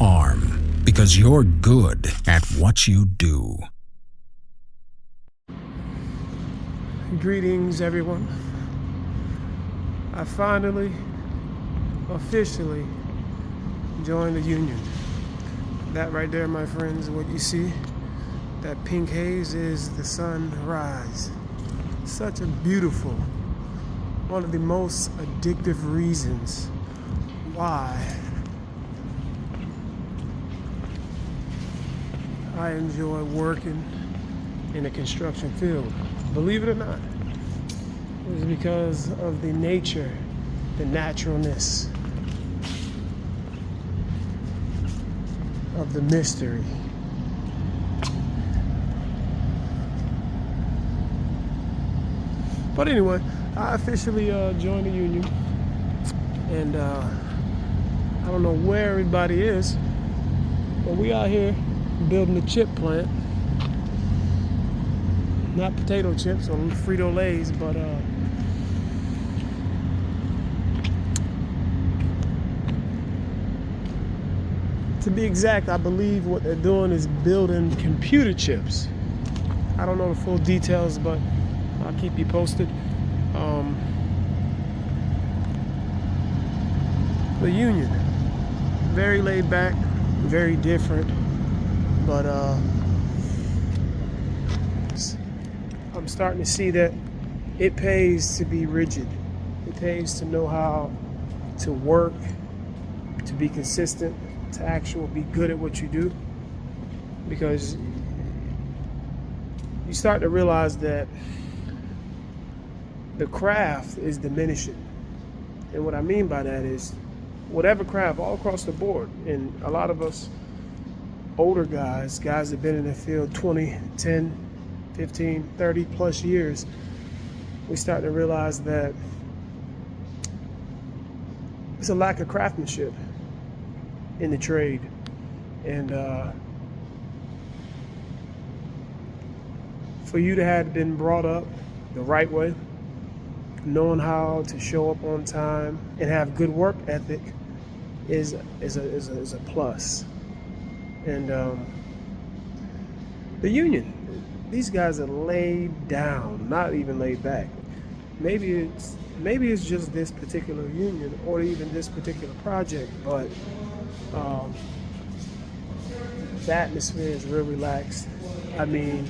arm because you're good at what you do. Greetings, everyone. I finally, officially joined the union. That right there, my friends, what you see, that pink haze is the sunrise. Such a beautiful, one of the most addictive reasons why I enjoy working in the construction field. Believe it or not, it's because of the nature, the naturalness of the mystery. But anyway, I officially joined the union, and I don't know where everybody is, but we out here building a chip plant. Not potato chips or Frito-Lays, but to be exact, I believe what they're doing is building computer chips. I don't know the full details, but I'll keep you posted. The union, very laid back, very different, but I'm starting to see that it pays to be rigid. It pays to know how to work, to be consistent, to actually be good at what you do, because you start to realize that the craft is diminishing. And what I mean by that is whatever craft all across the board, and a lot of us older guys that have been in the field 20, 10, 15, 30 plus years, we start to realize that it's a lack of craftsmanship in the trade. And for you to have been brought up the right way, knowing how to show up on time and have good work ethic is a plus. And the union, these guys are laid down, not even laid back. Maybe it's just this particular union or even this particular project, but the atmosphere is real relaxed. I mean,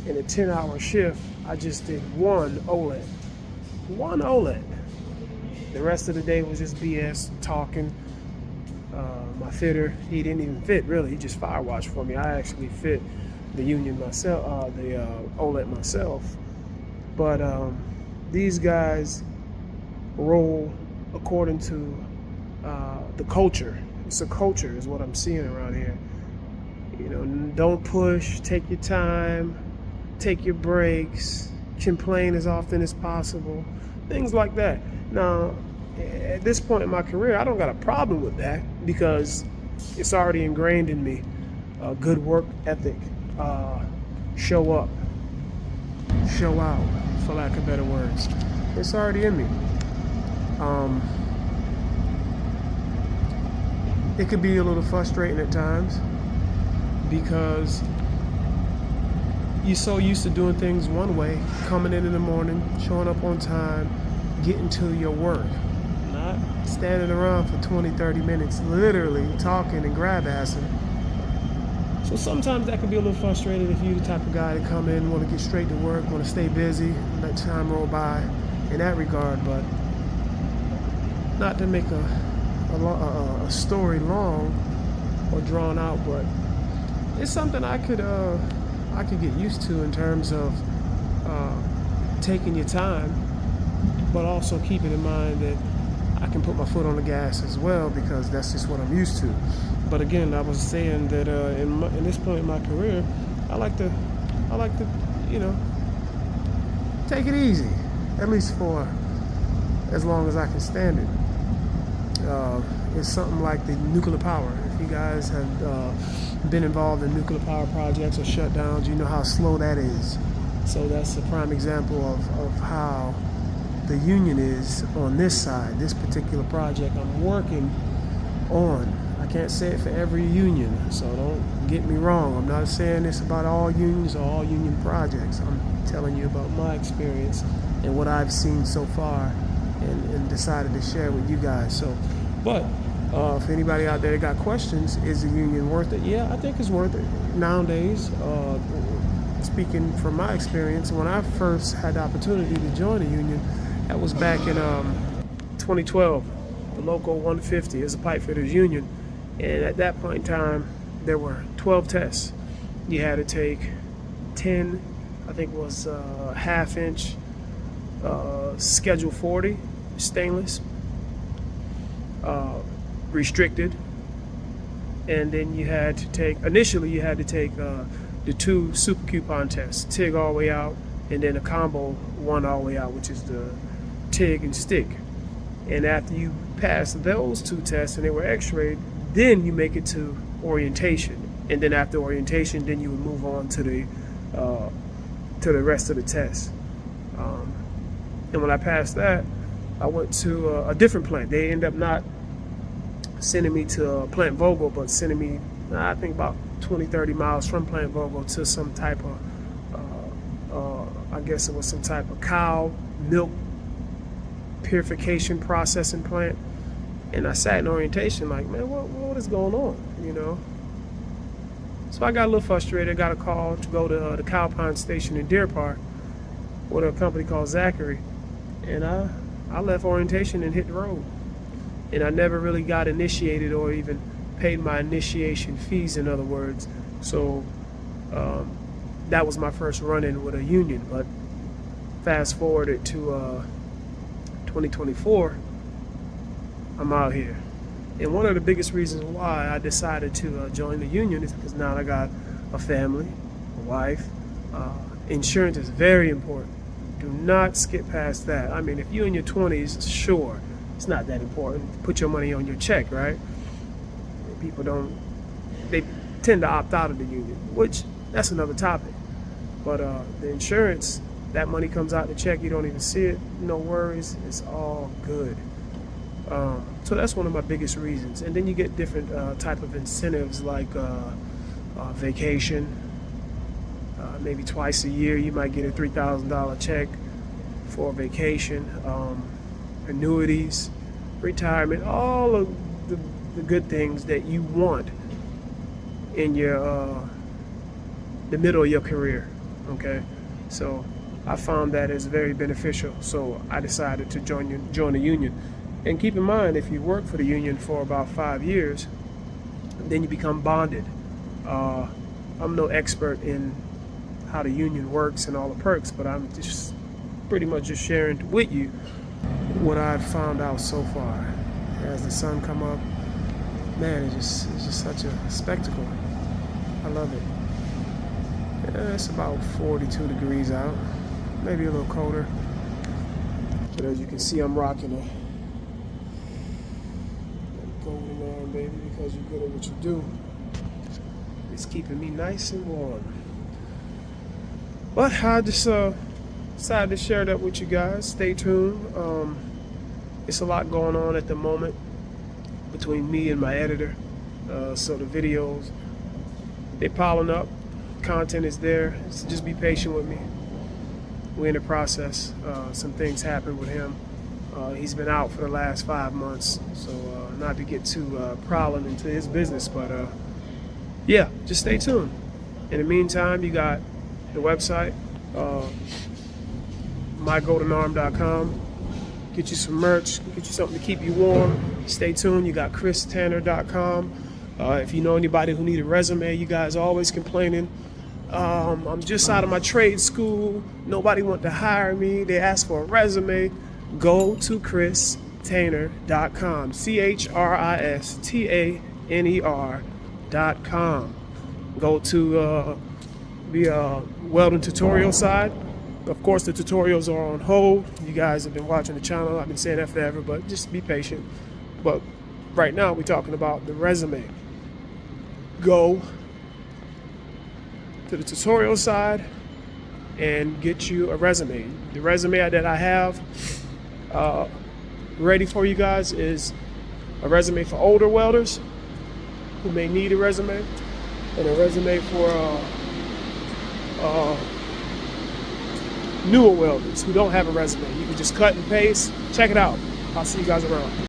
in a 10-hour shift, I just did one OLED. The rest of the day was just BS, talking. My fitter, he didn't even fit really. He just firewatched for me. I actually fit the union myself, the OLED myself. But these guys roll according to the culture. It's a culture is what I'm seeing around here. You know, don't push, take your time, take your breaks, complain as often as possible, things like that. Now, at this point in my career, I don't got a problem with that because it's already ingrained in me. Good work ethic, show up, show out, for lack of better words. It's already in me. It could be a little frustrating at times because you're so used to doing things one way, coming in the morning, showing up on time, getting to your work, not standing around for 20, 30 minutes, literally talking and grab-assing. So sometimes that can be a little frustrating if you're the type of guy to come in, want to get straight to work, want to stay busy, let time roll by in that regard. But not to make a story long or drawn out, but it's something I could get used to in terms of taking your time, but also keeping in mind that I can put my foot on the gas as well because that's just what I'm used to. But again, I was saying that in this point in my career, I like to, you know, take it easy, at least for as long as I can stand it. It's something like the nuclear power. If you guys have been involved in nuclear power projects or shutdowns, you know how slow that is. So that's a prime example of how the union is on this side, this particular project I'm working on. I can't say it for every union, so don't get me wrong. I'm not saying this about all unions or all union projects. I'm telling you about my experience and what I've seen so far, and decided to share with you guys. So, but if anybody out there got questions, is the union worth it? Yeah, I think it's worth it nowadays. Speaking from my experience, when I first had the opportunity to join a union, that was back in 2012. The local 150 is a pipe fitters union, and at that point in time, there were 12 tests. You had to take 10, I think it was half-inch Schedule 40 stainless, restricted, and then you had to take, initially you had to take the 2 super coupon tests, TIG all the way out, and then a combo 1 all the way out, which is the TIG and stick. And after you pass those 2 tests and they were x-rayed, then you make it to orientation. And then after orientation, then you would move on to the rest of the tests. And when I passed that, I went to a different plant. They ended up not sending me to Plant Vogel, but sending me, I think, about 20-30 miles from Plant Vogel to some type of, I guess it was some type of cow milk purification processing plant. And I sat in orientation like, man, what is going on, you know? So I got a little frustrated. I got a call to go to the Cow Pond station in Deer Park with a company called Zachary. And I left orientation and hit the road. And I never really got initiated or even paid my initiation fees, in other words. So that was my first run-in with a union. But fast forwarded to 2024, I'm out here. And one of the biggest reasons why I decided to join the union is because now I got a family, a wife. Insurance is very important. Do not skip past that. I mean, if you're in your 20s, sure, it's not that important. Put your money on your check, right? People they tend to opt out of the union, which that's another topic. But the insurance, that money comes out the check, you don't even see it, no worries, it's all good. So that's one of my biggest reasons. And then you get different type of incentives like vacation. Maybe twice a year you might get a $3,000 check for vacation, annuities, retirement, all of the good things that you want in your the middle of your career. Okay, so I found that is very beneficial. So I decided to join the union. And keep in mind, if you work for the union for about 5 years, then you become bonded. I'm no expert in how the union works and all the perks, but I'm just pretty much just sharing with you what I've found out so far. As the sun come up, man, it's just such a spectacle. I love it. Yeah, it's about 42 degrees out, maybe a little colder. But as you can see, I'm rocking a golden arm, baby, because you're good at what you do. It's keeping me nice and warm. But I just decided to share that with you guys. Stay tuned. It's a lot going on at the moment between me and my editor. So the videos, they're piling up. Content is there. So just be patient with me. We're in the process. Some things happened with him. He's been out for the last 5 months. So not to get too prowling into his business, but yeah, just stay tuned. In the meantime, you got the website, mygoldenarm.com. Get you some merch, get you something to keep you warm. Stay tuned. You got christanner.com. If you know anybody who need a resume, you guys are always complaining. I'm just out of my trade school. Nobody want to hire me. They ask for a resume. Go to christanner.com. christanner.com. Go to the welding tutorial side. Of course, the tutorials are on hold. You guys have been watching the channel. I've been saying that forever, but just be patient. But right now, we're talking about the resume. Go to the tutorial side and get you a resume. The resume that I have ready for you guys is a resume for older welders who may need a resume, and a resume for newer welders who don't have a resume. You can just cut and paste. Check it out. I'll see you guys around.